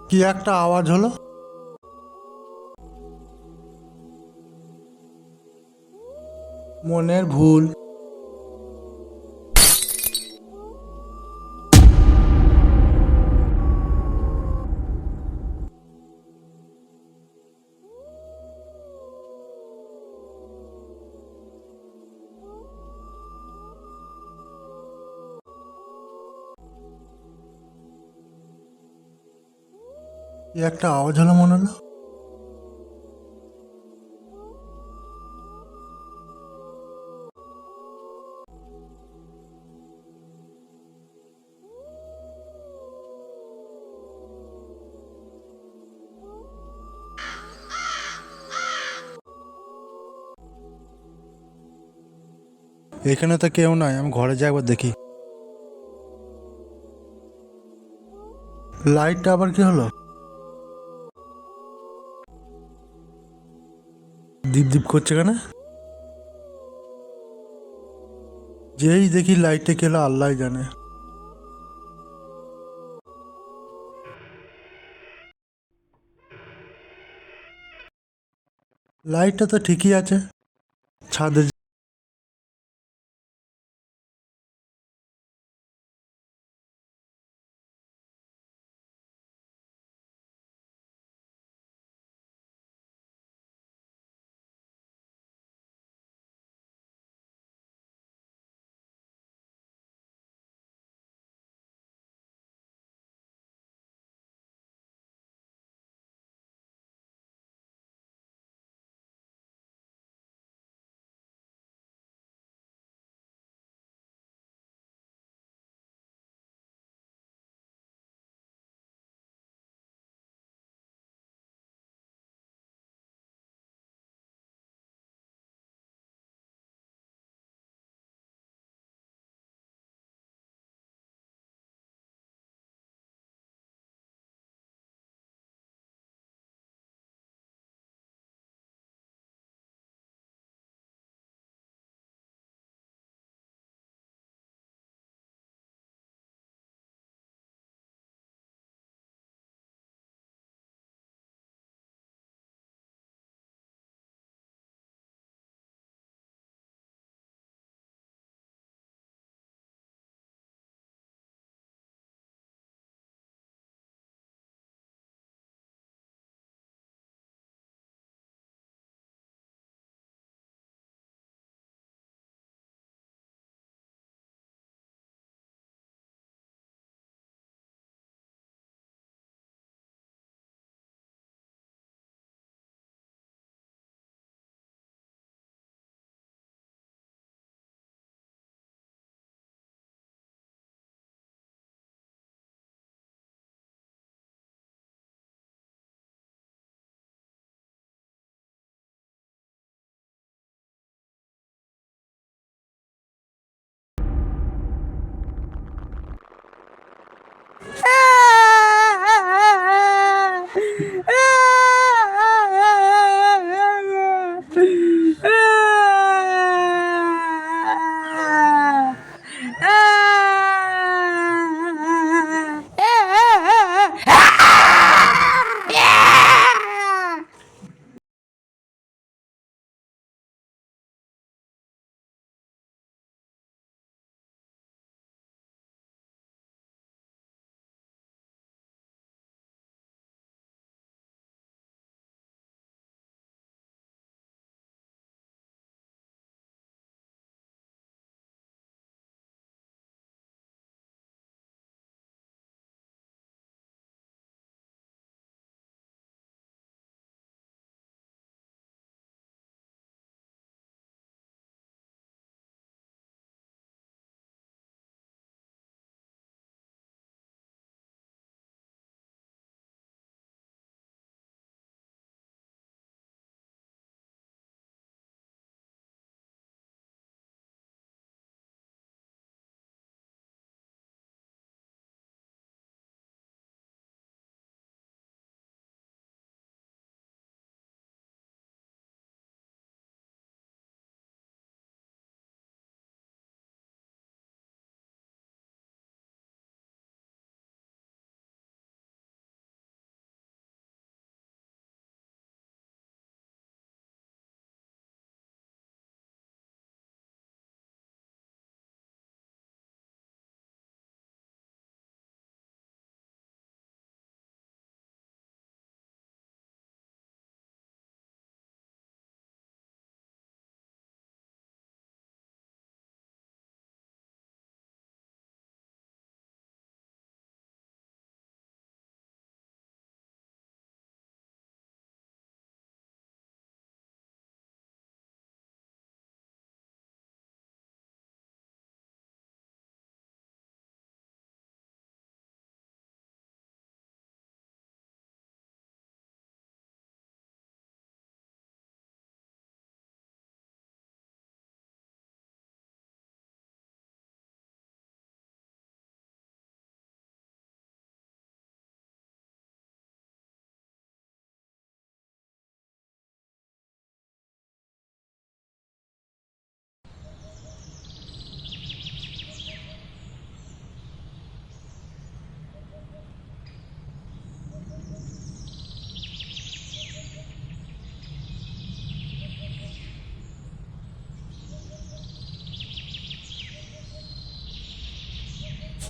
কি একটা আওয়াজ হলো? মনের ভুল। কি একটা আওয়াজ হলো মনে হলো। এখানে তো কেউ নাই, আমি ঘরে যাই একবার দেখি। লাইটটা আবার কি হলো? দীপ দীপ করছে কেন? যেই দেখি লাইটটা কি হলো আল্লাহ জানে। লাইটটা তো ঠিকই আছে ছাদে।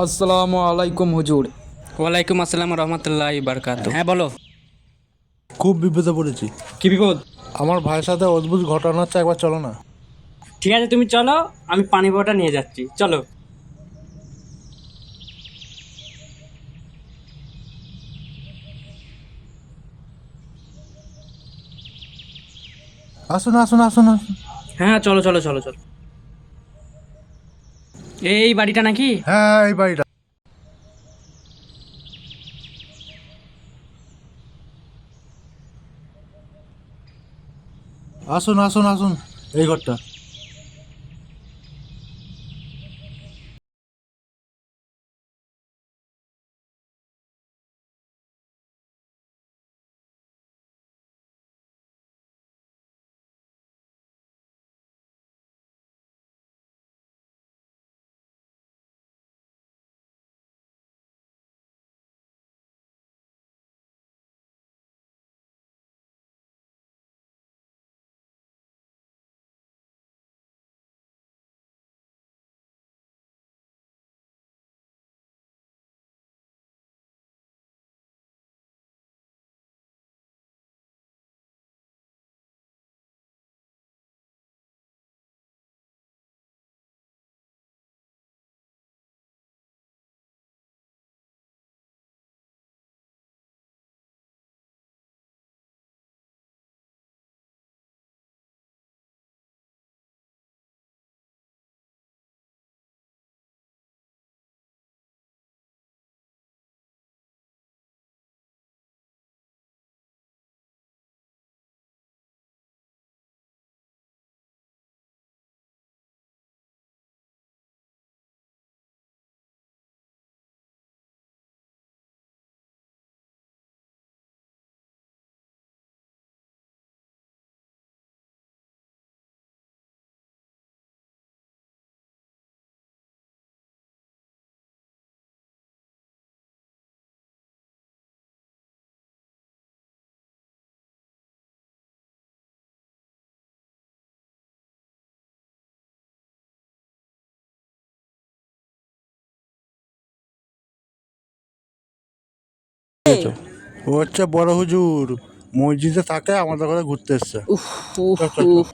আসসালামু আলাইকুম হুজুর। ওয়ালাইকুম আসসালাম রহমতুল্লাহি বারকাতু। হ্যাঁ বলো, খুব বিপদে পড়েছি। কি বিপদ? আমার ভাইয়ের সাথে অদ্ভুত ঘটনা হচ্ছে, একবার চলো না। ঠিক আছে তুমি চলো, আমি পানি বড়টা নিয়ে যাচ্ছি, চলো। আসুন আসুন আসুন আসুন। হ্যাঁ চলো চলো চলো চলো। এই বাড়িটা নাকি? হ্যাঁ, এই বাড়িটা। আসুন আসুন আসুন, এই ঘরটা। ও হচ্ছে বড় হুজুর, মসজিদে থাকে, আমাদের ঘরে ঘুরতে এসছে। উফ উফ চল, চল, চল। উফ।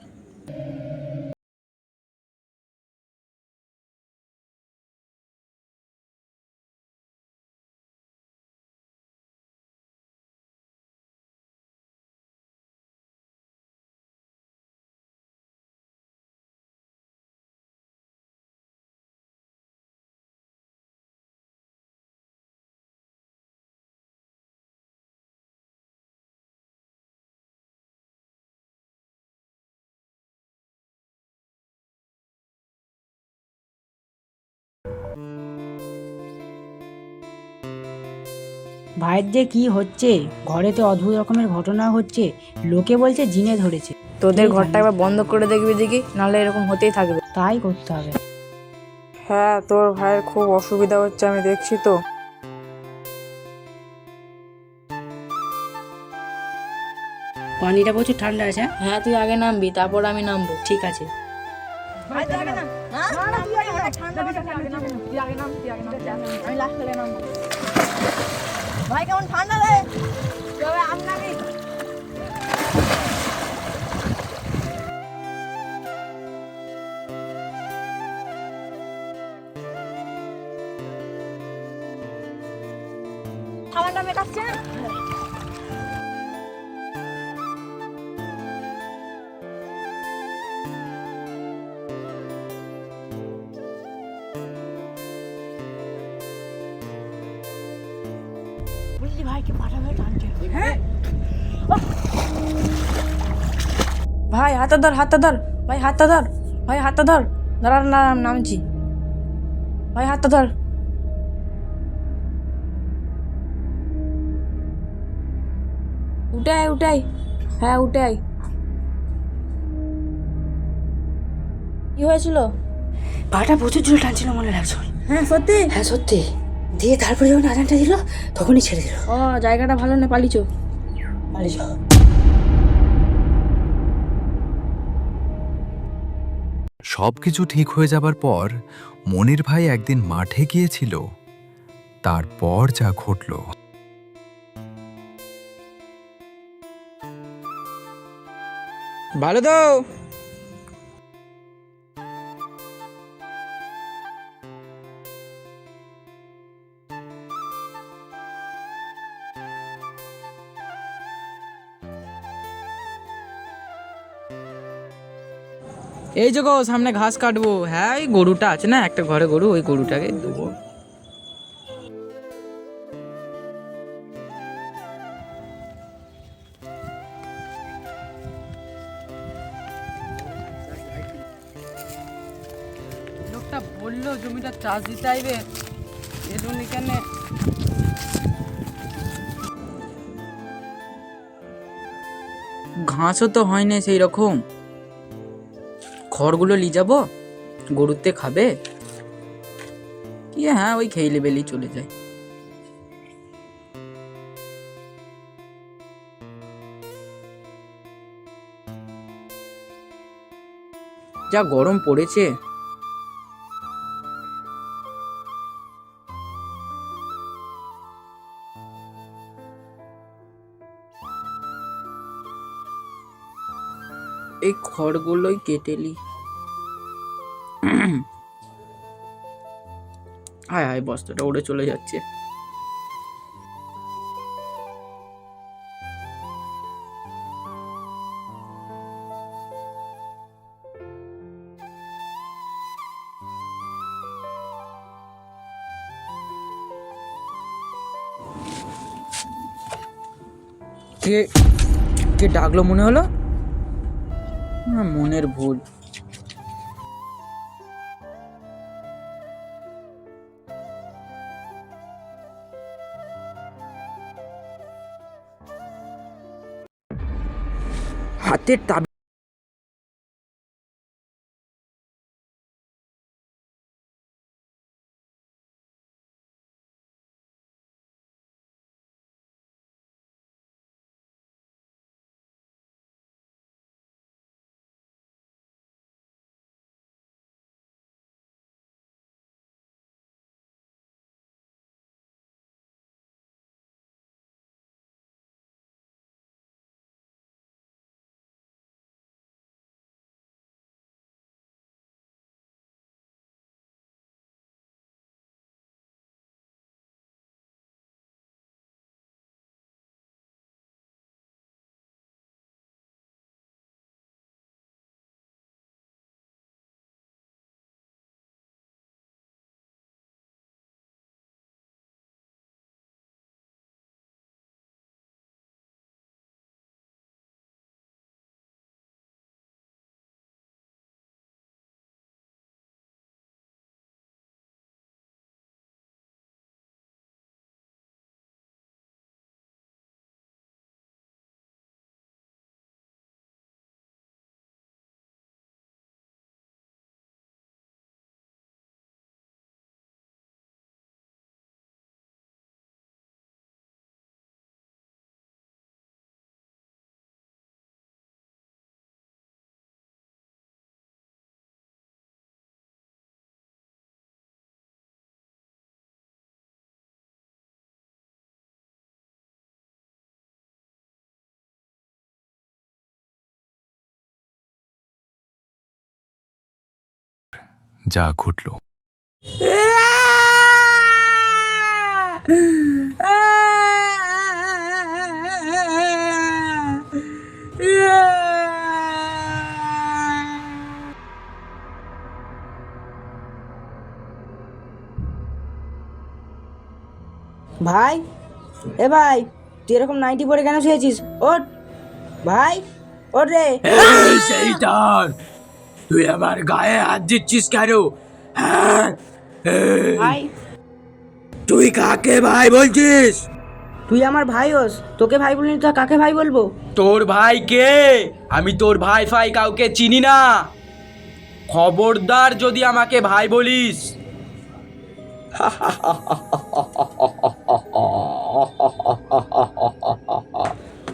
ভাইয়ের যে কি হচ্ছে, ঘরেতে অদ্ভুত রকমের ঘটনা হচ্ছে। লোকে বলছে জিনে ধরেছে। তোদের কে ঘরটা জানে? একবার বন্ধ করে দেখবি দেখি, নাহলে এরকম হতেই থাকবে। তাই করতে হবে। হ্যাঁ, তোর ভাইয়ের খুব অসুবিধা হচ্ছে, আমি দেখছি তো। পানিটা প্রচুর ঠান্ডা আছে। হ্যাঁ, তুই আগে নামবি, তারপর আমি নামবো। ঠিক আছে। ভাই কেমন ঠান্ডা রে? খাবারটা মেটাচ্ছে না। বুঝলি ভাইকে পাঠাবে টানছে। ভাই হাতটা ধর, হাতটা ধর, ভাই হাতটা ধর, ভাই হাতটা ধর। দাঁড়া না, নামছি। ভাই হাতটা ধর। উঠে আয়, উঠে আয়। হ্যাঁ, উঠে আয়। কি হয়েছিল? পাটা প্রচুর জোরে টানছিল মনে লাগছে। হ্যাঁ, সত্যি? হ্যাঁ সত্যি। দিয়ে তারপরে যখন আজানটা দিল তখনই ছেড়ে দিল। ও, জায়গাটা ভালো না, পালিছো। পালিয়ে যাও। সবকিছু ঠিক হয়ে যাবার পর মনির ভাই একদিন মাঠে গিয়েছিল, তারপর যা ঘটল। ভালো তো? এই যে গো সামনে ঘাস কাটবো। হ্যাঁ ওই গরুটা আছে না, একটা ঘরে গরু, ওই গরুটাকে দেবো। লোকটা বললো জমিটা চাষ দিতে আইবে, এজন্য কেন ঘাসও তো হয় না সেই রকম। খড়গুলো নিয়ে যাবো, গরুতে খাবে কি? হ্যাঁ ওই খেয়ে লেবেলেই চলে যায়। যা গরম পড়েছে। এই খড়গুলোই কেটে লি। হায় হায়, বস্তাটা উড়ে চলে যাচ্ছে। কে কে ডাকলো মনে হলো? মনের ভুল। হাতের তাবি যা ঘটল। ভাই, এ ভাই, তুই এরকম নাইটি পরে কেন শুয়েছিস? ওঠ ভাই, ওঠ রে। এই সেইটার, তুই আমার গায়ে হাত দিচ্ছিস কেন? হ্যাঁ ভাই, তুই কাকে ভাই বলছিস? তুই আমার ভাই হোস, তোকে ভাই বলিনি তো কাকে ভাই বলবো? তোর ভাই কে? আমি তোর ভাই ফাই কাউকে চিনি না। খবরদার যদি আমাকে ভাই বলিস।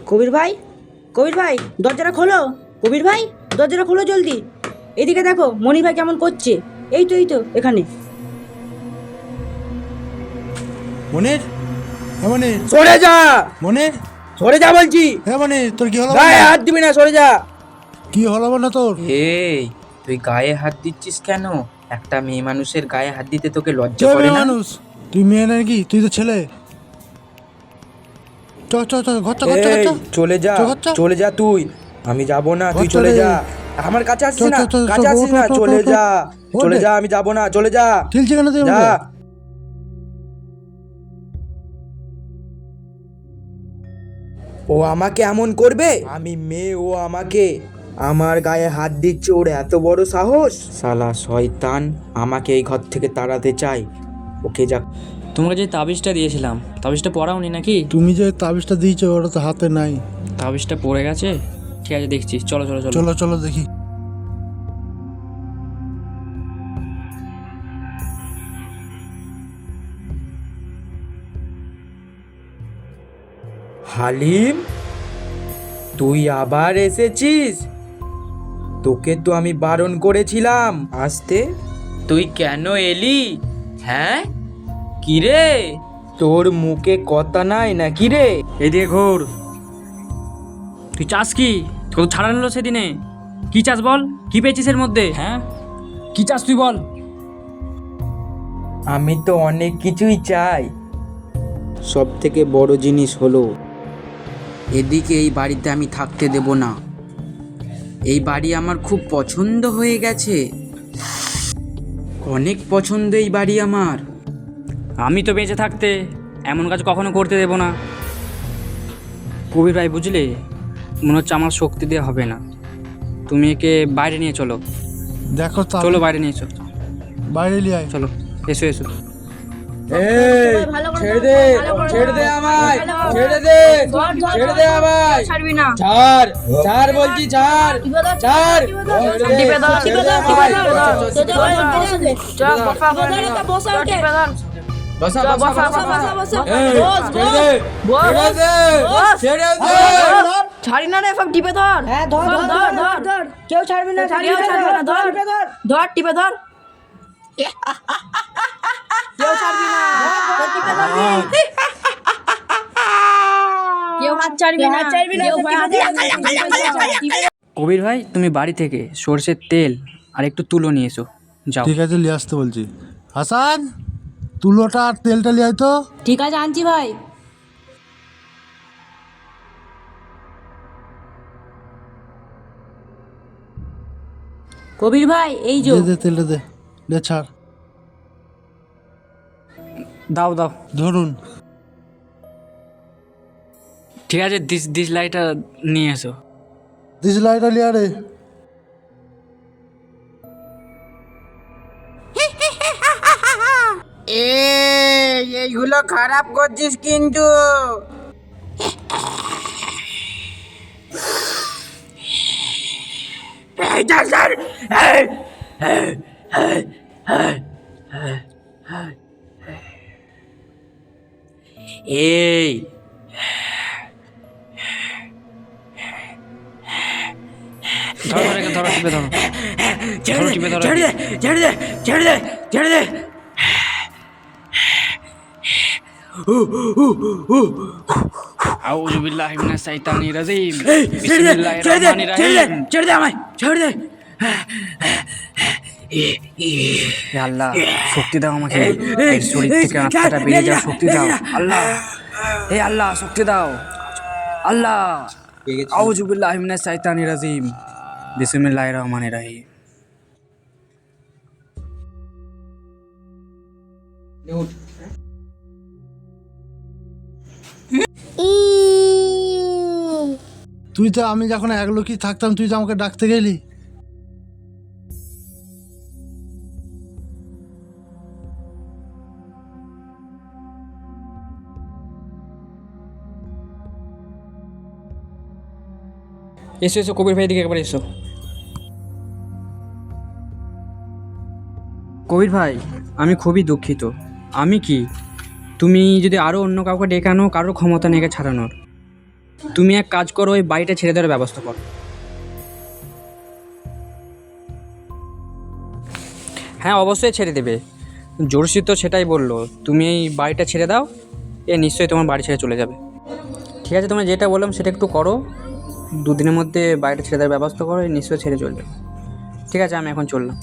কবির ভাই, কবির ভাই, দরজাটা খোলো। কবির ভাই, দরজাটা খোলো জলদি। এদিকে দেখো মনির ভাই কেমন করছে। এই তো এখানে। মনির, হ্যাঁ মনির, সরে যা, মনির, সরে যা বলছি। হ্যাঁ মনির, তোর কি হলো? গায়ে হাত দিবি না, সরে যা। কি হলো না তোর? এই তুই গায়ে হাত দিচ্ছিস কেন? একটা মেয়ে মানুষের গায়ে হাত দিতে তোকে লজ্জা তুই করে না? মানুষ, তুই মেয়ে নাকি? তুই তো ছেলে। চ চ চ, ঘর চ, ঘর চ, ঘর চ। চলে যা, চল, চল। চলে যা তুই। আমি যাব না, তুই চল, চলে চল। যা। আমার কাছে আসছিস চল, না, চল, চল, কাছে চল, আসছিস ওঠ, না, ওঠ, চলে ওঠ, যা, ওঠ। চলে যা, আমি যাব না, চলে যা, ঠেলছি কেন তুই যা। আমাকে? ও আমাকে এমন করবে? আমি মেয়ে, ও আমাকে, আমার গায়ে হাত দিচ্ছে, ওর এত বড় সাহস! শালা শয়তান, আমাকে এই ঘর থেকে তাড়াতে চাই। ওকে যা। তোমাকে যে তাবিজটা দিয়েছিলাম, তাবিজটা পড়াওনি নাকি? তুমি যে তাবিজটা দিয়েছো ওটা তো হাতে নাই। তাবিজটা পড়ে গেছে। ঠিক আছে, দেখছি। চলো চলো চলো। চলো চলো দেখি। হালিম, তুই আবার এসেছিস? তোকে তো আমি বারণ করেছিলাম আসতে। তুই কেন এলি? হ্যাঁ, কি রে? তোর মুখে কথা নাই নাকি রে? এদিকে ঘোর। তুই চাস কি? তোকে তো ছাড়া নিল সেদিনে। কি চাস বল? কি পেয়েছিস এর মধ্যে? হ্যাঁ, কি চাস তুই বল? আমি তো অনেক কিছুই চাই। সব থেকে বড় জিনিস হলো, এদিকে এই বাড়িতে আমি থাকতে দেব না। এই বাড়ি আমার খুব পছন্দ হয়ে গেছে, অনেক পছন্দ এই বাড়ি আমার। আমি তো বেঁচে থাকতে এমন কাজ কখনো করতে দেব না। কবির ভাই, বুঝলে, মনে হচ্ছে আমার শক্তি দিয়ে হবে না। তুমি একে বাইরে নিয়ে চলো। দেখো তো, চলো বাইরে নিয়ে চলো। বাইরে নিয়ে আয়। চলো, এসো এসো। এই ছেড়ে দে, ছেড়ে দে আমায়, ছেড়ে দে, ছেড়ে দে আমায়, ছাড়বি না। ছাড়, ছাড় বলছি, ছাড়, ছাড়, টিপে ধর, টিপে ধর, টিপে ধর। চল, বসা ওকে। বসা, বসা, বসা, বসা, বসা। এই, বস, ছেড়ে দে, বস, ছেড়ে দে, বস। ছেড়ে দে। ছাড়ি না রে, সব টিপে ধর। হ্যাঁ, ধর, ধর, ধর, ধর, ধর, কেউ ছাড়বি না, কেউ ছাড়বি না, ধর। ধর, টিপে ধর। কেউ ছাড়বি না, ধর, টিপে ধরবি। কেউ হাত ছাড়বি না, কেউ হাত ছাড়বি না। কবির ভাই, তুমি বাড়ি থেকে সর্ষের তেল আর একটু তুলো নিয়ে এসো। যাও। ঠিক আছে, নিয়ে আসতে বলছি। হাসান, তুলোটা আর তেলটা নিয়ে আয় তো। ঠিক আছে, আনছি ভাই। কবির ভাই, এই যে দে দে, তেলটা দে, দে ছাড়। দাও দাও। ধরুন। ঠিক আছে, দিস লাইটটা নিয়ে এসো। দিস লাইটটা নিয়ে আরে। এইগুলো খারাপ করছিস কিন্তু। এই ধরো ধরো, একে ধরো, টিপে ধরো। ধরো, টিপে ধরো। ছেড়ে দে, ছেড়ে দে, ছেড়ে দে, ছেড়ে দে। আউযু বিল্লাহি মিনাশ শাইতানির রাজিম। এই, ছেড়ে দে, বিসমিল্লাহির ছেড়ে দে, রহমানির ছেড়ে দে, রহিম। ছেড়ে দে আমায়, ছেড়ে দে। হে আল্লাহ, শক্তি দাও আমাকে। এই, এর শরীর এই, থেকে আত্মাটা ছাড়, বেরিয়ে এই, যাওয়ার না, শক্তি এই, দাও না। আল্লাহ। হে আল্লাহ, শক্তি দাও আল্লাহ। আউযু বিল্লাহি মিনাশ শাইতানির রাজিম। বিসমিল্লাহির রহমানির রহিম। তুই তো, আমি যখন এক লোকই থাকতাম তুই তো আমাকে ডাকতে গেলি। এসো এসো, কবির ভাই দিকে একবার এসো। কবির ভাই, আমি খুবই দুঃখিত। আমি কি, তুমি যদি আরও অন্য কাউকে ডেকে আনো, কারোর ক্ষমতা নেই একে ছাড়ানোর। তুমি এক কাজ করো, ওই বাড়িটা ছেড়ে দেওয়ার ব্যবস্থা করো। হ্যাঁ, অবশ্যই ছেড়ে দেবে। জোরসি তো সেটাই বললো, তুমি এই বাড়িটা ছেড়ে দাও, এ নিশ্চয়ই তোমার বাড়ি ছেড়ে চলে যাবে। ঠিক আছে, তোমরা যেটা বললাম সেটা একটু করো, 2 দিনের মধ্যে বাড়িটা ছেড়ে দেওয়ার ব্যবস্থা করো, নিশ্চয়ই ছেড়ে চলে যাবে। ঠিক আছে, আমি এখন চললাম।